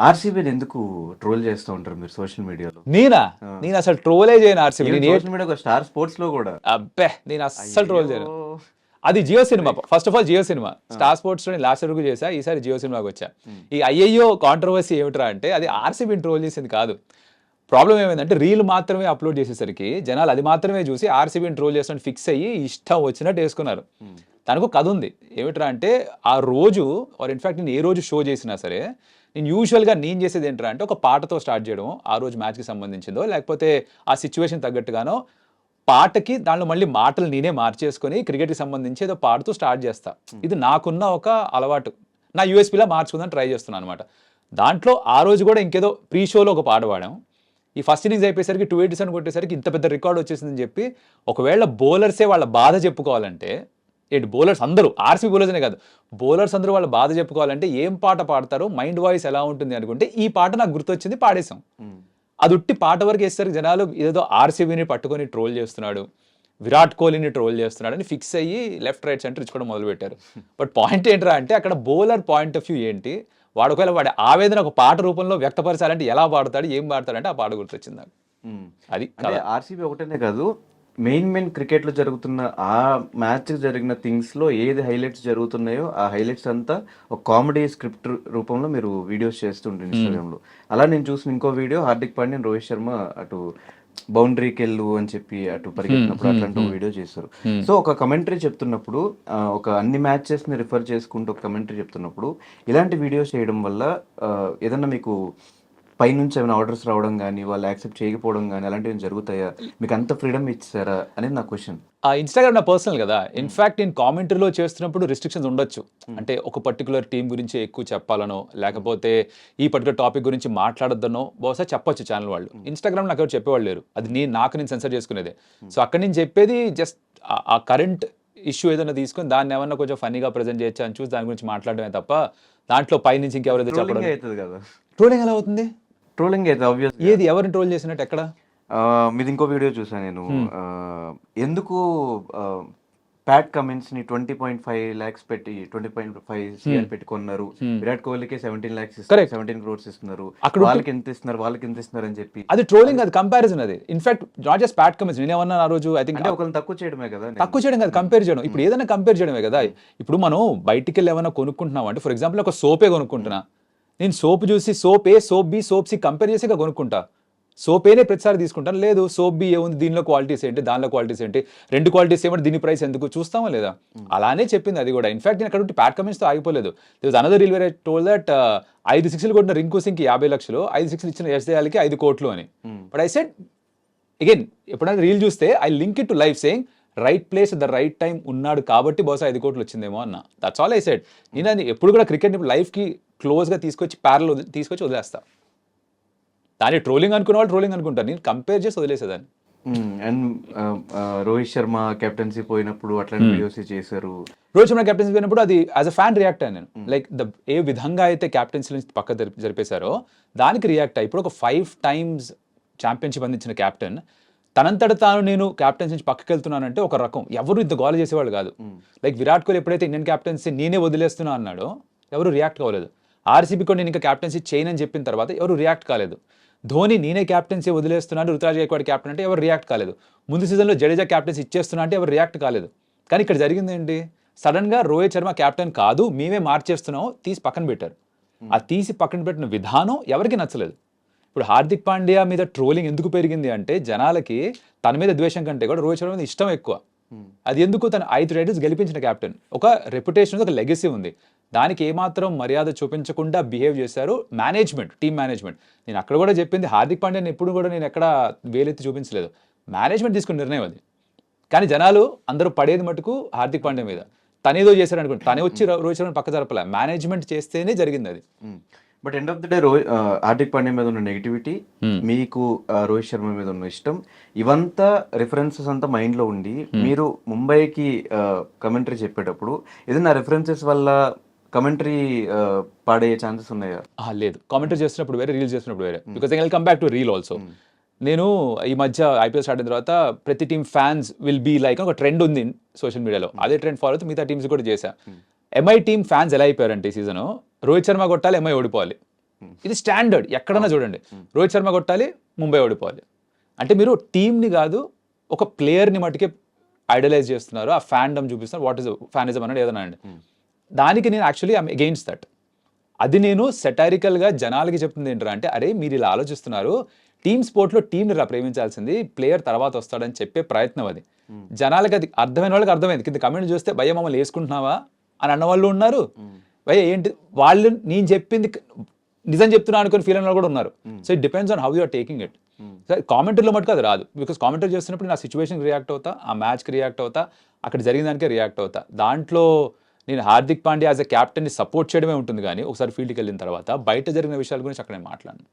ఆర్సీబీని ఎందుకు ట్రోల్ చేస్తూ ఉంటారు మీరు సోషల్ మీడియాలో? నేను అసలు ట్రోలే చేయను ఆర్సీబీ. సోషల్ మీడియా ఒక స్టార్ స్పోర్ట్స్ లో కూడా అబ్బే నేను అస్సలు ట్రోల్ చేయను. అది Jio Cinema. First of all Jio Cinema Star Sports లో లాస్ట్ వరకు చేసా, ఈసారి జియో సినిమాకి వచ్చా. ఈ అయ్యయ్యో కాంట్రవర్సీ ఏమిట్రా అంటే అది ఆర్సీబీని ట్రోల్ చేసింది కాదు. ప్రాబ్లం ఏమైందంటే రీల్ మాత్రమే అప్లోడ్ చేసేసరికి జనాలు అది మాత్రమే చూసి ఆర్సీబీని ట్రోల్ చేస్తాను ఫిక్స్ అయ్యి ఇష్టం వచ్చినట్టు వేసుకున్నారు. తనకు కథ ఉంది. ఏమిట్రా అంటే ఆ రోజు ఆర్ ఇన్ఫాక్ట్ నేను ఏ రోజు షో చేసినా సరే నేను యూజువల్గా నేను చేసేది ఏంట్రా అంటే ఒక పాటతో స్టార్ట్ చేయడం, ఆ రోజు మ్యాచ్కి సంబంధించిందో లేకపోతే ఆ సిచ్యువేషన్ తగ్గట్టుగానో పాటకి దానిలో మళ్ళీ మాటలు నేనే మార్చేసుకొని క్రికెట్కి సంబంధించి ఏదో పాడుతూ స్టార్ట్ చేస్తా. ఇది నాకున్న ఒక అలవాటు, నా యూఎస్పీలా మార్చుకుందని ట్రై చేస్తున్నాను అనమాట. దాంట్లో ఆ రోజు కూడా ఇంకేదో ప్రీ షోలో ఒక పాట పాడాం. ఈ ఫస్ట్ ఇన్నింగ్స్ అయిపోయేసరికి 287 కొట్టేసరికి ఇంత పెద్ద రికార్డ్ వచ్చేసిందని చెప్పి ఒకవేళ బౌలర్సే వాళ్ళ బాధ చెప్పుకోవాలంటే, ఏంటి బౌలర్స్ అందరూ ఆర్సీబీ బౌలర్స్నే కాదు బౌలర్స్ అందరూ వాళ్ళ బాధ చెప్పుకోవాలంటే ఏం పాట పాడతారో, మైండ్ వాయిస్ ఎలా ఉంటుంది అనుకుంటే ఈ పాట నాకు గుర్తొచ్చింది పాడేశాం. అది ఉట్టి పాట వరకు వేసేసరికి జనాలు ఏదో ఆర్సీబీని పట్టుకొని ట్రోల్ చేస్తున్నాడు, విరాట్ కోహ్లీని ట్రోల్ చేస్తున్నాడు అని ఫిక్స్ అయ్యి లెఫ్ట్ రైట్ సెంటర్ ఇచ్చుకోవడం మొదలుపెట్టారు. బట్ పాయింట్ ఏంట్రా అంటే అక్కడ బౌలర్ పాయింట్ ఆఫ్ వ్యూ ఏంటి, వాడు ఒకవేళ వాడి ఆవేదన ఒక పాట రూపంలో వ్యక్తపరచాలంటే ఎలా పాడతాడు, ఏం పాడతాడంటే ఆ పాట గుర్తొచ్చింది నాకు. అది ఆర్సీబీ ఒకటేనే కాదు, మెయిన్ క్రికెట్ లో జరుగుతున్న ఆ మ్యాచ్ జరిగిన థింగ్స్ లో ఏది హైలైట్స్ జరుగుతున్నాయో ఆ హైలైట్స్ అంతా ఒక కామెడీ స్క్రిప్ట్ రూపంలో మీరు వీడియోస్ చేస్తుంటారు ఇన్స్టాగ్రామ్ లో. అలా నేను చూసిన ఇంకో వీడియో హార్దిక్ పాండ్యా రోహిత్ శర్మ అటు బౌండరీకి వెళ్ళు అని చెప్పి అటు పరిగెత్తినప్పుడు అట్లాంటి ఒక వీడియో చేస్తారు. సో ఒక కమెంటరీ చెప్తున్నప్పుడు ఒక అన్ని మ్యాచెస్ ని రిఫర్ చేసుకుంటూ ఒక కమెంటరీ చెప్తున్నప్పుడు ఇలాంటి వీడియోస్ చేయడం వల్ల ఏదన్నా మీకు పైనుంచి ఏమైనా ఆర్డర్స్ రావడం కానీ వాళ్ళు యాక్సెప్ట్ చేయకపోవడం కానీ అలాంటివి జరుగుతాయా? మీకు అంత ఫ్రీడమ్ ఇచ్చారా అనేది నా క్వశ్చన్. ఆ ఇన్స్టాగ్రామ్ నా పర్సనల్ కదా. ఇన్ఫాక్ట్ నేను కామెంటరీలో చేస్తున్నప్పుడు రిస్ట్రిక్షన్స్ ఉండొచ్చు. అంటే ఒక పర్టికులర్ టీం గురించి ఎక్కువ చెప్పాలనో లేకపోతే ఈ పర్టికులర్ టాపిక్ గురించి మాట్లాడొద్దనో బహుశా చెప్పొచ్చు ఛానల్ వాళ్ళు. ఇన్స్టాగ్రామ్ నాకు ఎవరు చెప్పేవాళ్ళు లేరు, అది నేను సెన్సర్ చేసుకునేదే. సో అక్కడ నేను చెప్పేది జస్ట్ ఆ కరెంట్ ఇష్యూ ఏదైనా తీసుకొని దాన్ని ఏమన్నా కొంచెం ఫన్నీగా ప్రజెంట్ చేయొచ్చు అని చూసి దాని గురించి మాట్లాడమే తప్ప దాంట్లో పైనుంచి ఇంకెవరైతే చెప్పడం. ట్రోలింగ్ ఎలా అవుతుంది? ట్రోలింగ్ అయితే ఆబ్వియస్. ఏది ఎవరిని ట్రోల్ చేసినట్టు ఎక్కడ? మీది ఇంకో వీడియో చూసాను నేను. ఎందుకు ప్యాట్ కమిన్స్ ని 20.5 lakhs పెట్టి 20.5 CR పెట్టి కొన్నారు, విరాట్ కోహ్లీకి 17 lakhs ఇస్తారు, 17 crores ఇస్తున్నారు, వాళ్ళకి ఎంత ఇస్తున్నారు అని చెప్పి అది ట్రోలింగ్, అది కంపారిజన్. అది in fact not just Pat Cummins. నేనేమన్నా ఆ రోజు ఐ థింక్ అంటే ఒకరిని తక్కువ చేయడమే కదా. తక్కువ చేయడం కాదు, కంపేర్ చేయడం. ఇప్పుడు ఏదైనా కంపేర్ చేయడమే కదా. ఇప్పుడు మనం బయటికి వెళ్ళి ఏమైనా కొనుక్కుంటున్నాం అంటే ఫర్ ఎగ్జాంపుల్ ఒక సోపే కొనుక్కుంటున్నా, నేను సోప్ చూసి soap A soap B soap C compare చేసి కొనుక్కుంటా. సోప్ ఏనే ప్రతిసారి తీసుకుంటాను. లేదు సోప్ బి ఏముంది, దీనిలో క్వాలిటీస్ ఏంటి, దానిలో క్వాలిటీస్ ఏంటి, రెండు క్వాలిటీస్ ఏమంటే దీని ప్రైస్ ఎందుకు చూస్తామా లేదా? అలానే చెప్పింది అది కూడా. ఇన్ఫాక్ట్ నేను అక్కడ ప్యాట్ కమెంట్స్తో ఆగిపోలేదు. Another reel where I told that 5 6లు కొట్టిన రింకు సింగ్కి 50 లక్షలు, 5 6లు ఇచ్చిన ఎస్దేయాలకి 5 కోట్లు అని. బట్ ఐ సెడ్ అగైన్, ఎప్పుడైనా రీల్ చూస్తే I link it to life saying right place at the right time ఉన్నాడు కాబట్టి బహుశా 5 కోట్లు వచ్చిందేమో అన్న. That's all I said. నేను అది ఎప్పుడు కూడా క్రికెట్ లైఫ్కి క్లోజ్గా తీసుకొచ్చి తీసుకొచ్చి వదిలేస్తా. దాన్ని ట్రోలింగ్ అనుకున్న వాళ్ళు ట్రోలింగ్ అనుకుంటారు, నేను కంపేర్ చేసి వదిలేసేదాన్ని. అండ్ రోహిత్ శర్మ కెప్టెన్సీ పోయినప్పుడు అట్లాంటి వీడియోస్ చేశారు. రోహిత్ శర్మ కెప్టెన్సీ పోయినప్పుడు అది యాజ్ అ ఫ్యాన్ రియాక్ట్ అయ్యాను నేను. లైక్ ఏ విధంగా అయితే కెప్టెన్సీ నుంచి పక్క జరిపేశారో దానికి రియాక్ట్ అయ్యి. ఇప్పుడు ఒక 5 times ఛాంపియన్షిప్ అందించిన కెప్టెన్ తనంతట తాను నేను కెప్టెన్సీ నుంచి పక్కకి వెళ్తున్నానంటే ఒక రకం. ఎవరు ఇంత గోల చేసేవాళ్ళు కాదు. లైక్ విరాట్ కోహ్లీ ఎప్పుడైతే ఇండియన్ కెప్టెన్సీ నేనే వదిలేస్తున్నా అన్నాడో ఎవరు రియాక్ట్ కాలేదు. ఆర్సీబీ కూడా నేను ఇంకా కెప్టెన్సీ చేయనని చెప్పిన తర్వాత ఎవరు రియాక్ట్ కాలేదు. ధోని నేనే క్యాప్టెన్సీ వదిలేస్తున్నాను, రుతురాజ్ గైక్వాడ్ క్యాప్టెన్ అంటే ఎవరు రియాక్ట్ కాలేదు. ముందు సీజన్లో జడేజా క్యాప్టెన్సీ ఇచ్చేస్తున్నా అంటే ఎవరు రియాక్ట్ కాలేదు. కానీ ఇక్కడ జరిగింది ఏంటి, సడన్గా రోహిత్ శర్మ క్యాప్టెన్ కాదు మేమే మార్చేస్తున్నాం తీసి పక్కన పెట్టారు. ఆ తీసి పక్కన పెట్టిన విధానం ఎవరికి నచ్చలేదు. ఇప్పుడు హార్దిక్ పాండ్యా మీద ట్రోలింగ్ ఎందుకు పెరిగింది అంటే జనాలకి తన మీద ద్వేషం కంటే కూడా రోహిత్ శర్మ మీద ఇష్టం ఎక్కువ. అది ఎందుకు, తను 5 టైటిల్స్ గెలిపించిన క్యాప్టెన్, ఒక రెప్యుటేషన్, ఒక లెగసీ ఉంది. దానికి ఏమాత్రం మర్యాద చూపించకుండా బిహేవ్ చేశారు మేనేజ్మెంట్, టీమ్ మేనేజ్మెంట్. నేను అక్కడ కూడా చెప్పింది హార్దిక్ పాండ్యాని ఎప్పుడు కూడా నేను ఎక్కడ వేలెత్తి చూపించలేదు, మేనేజ్మెంట్ తీసుకున్న నిర్ణయం అది. కానీ జనాలు అందరూ పడేది మటుకు హార్దిక్ పాండ్యా మీద. తనేదో చేశాడు అనుకోండి, తనే వచ్చి రోహిత్ శర్మ పక్క జరపలే, మేనేజ్మెంట్ చేస్తేనే జరిగింది అది. But end of the day Hardik Pandya మీద ఉన్న నెగిటివిటీ, మీకు రోహిత్ శర్మ మీద ఉన్న ఇష్టం, ఇవంతా రిఫరెన్సెస్ అంతా మైండ్ లో ఉండి మీరు ముంబైకి కమెంటరీ చెప్పేటప్పుడు ఏదైనా రిఫరెన్సెస్ వల్ల కమెంటరీ పాడే ఛాన్సెస్ ఉన్నాయా? లేదు, కామెంటరీ చేస్తున్నప్పుడు వేరే, రీల్స్ చేస్తున్నప్పుడు వేరే. Because I will come back to reel also. నేను ఈ మధ్య ఐపీఎల్ స్టార్ట్ అయిన తర్వాత ప్రతి team fans will be like ఒక ట్రెండ్ ఉంది సోషల్ మీడియాలో, అదే ట్రెండ్ ఫాలో అవుతూ మిగతా టీమ్స్ కూడా చేశా. ఎంఐ టీమ్ ఫ్యాన్స్ ఎలా అయిపోయారంటే ఈ సీజన్ రోహిత్ శర్మ కొట్టాలి, ఎంఐ ఓడిపోవాలి. ఇది స్టాండర్డ్ ఎక్కడన్నా చూడండి. రోహిత్ శర్మ కొట్టాలి, ముంబై ఓడిపోవాలి. అంటే మీరు టీంని కాదు ఒక ప్లేయర్ని మట్టుకే ఐడలైజ్ చేస్తున్నారు, ఆ ఫ్యాన్డమ్ చూపిస్తున్నారు. వాట్ ఈస్ ఫ్యానిజం అనేది ఏదైనా అండి. దానికి నేను యాక్చువల్లీ ఐఎమ్ అగెయిన్స్ట్ దట్. అది నేను సెటారికల్గా జనాలకి చెప్తుంది ఏంటంటే, అంటే అరే మీరు ఇలా ఆలోచిస్తున్నారు, టీమ్ స్పోర్ట్లో టీంని ప్రేమించాల్సింది, ప్లేయర్ తర్వాత వస్తాడని చెప్పే ప్రయత్నం అది. జనాలకి అది అర్థమైన వాళ్ళకి అర్థమైంది. కింద కమెంట్ చూస్తే భయ్య మమ్మల్ని వేసుకుంటున్నావా అని అన్న వాళ్ళు ఉన్నారు, భయ్య ఏంటి వాళ్ళు నేను చెప్పింది నిజం చెప్తున్నా అనుకుని ఫీల్ అయిన వాళ్ళు కూడా ఉన్నారు. So it depends on how you are taking it. కామెంటరీలో మటుకు అది రాదు, బికాస్ కామెంటరీ చేస్తున్నప్పుడు నా సిచ్యువేషన్కి రియాక్ట్ అవుతా, ఆ మ్యాచ్కి రియాక్ట్ అవుతా, అక్కడ జరిగిన దానికే రియాక్ట్ అవుతా. దాంట్లో నేను హార్దిక్ పాండ్యా యాజ్ అ క్యాప్టెన్ని సపోర్ట్ చేయడమే ఉంటుంది, కానీ ఒకసారి ఫీల్డ్కి వెళ్ళిన తర్వాత బయట జరిగిన విషయాల గురించి అక్కడ నేను మాట్లాడను.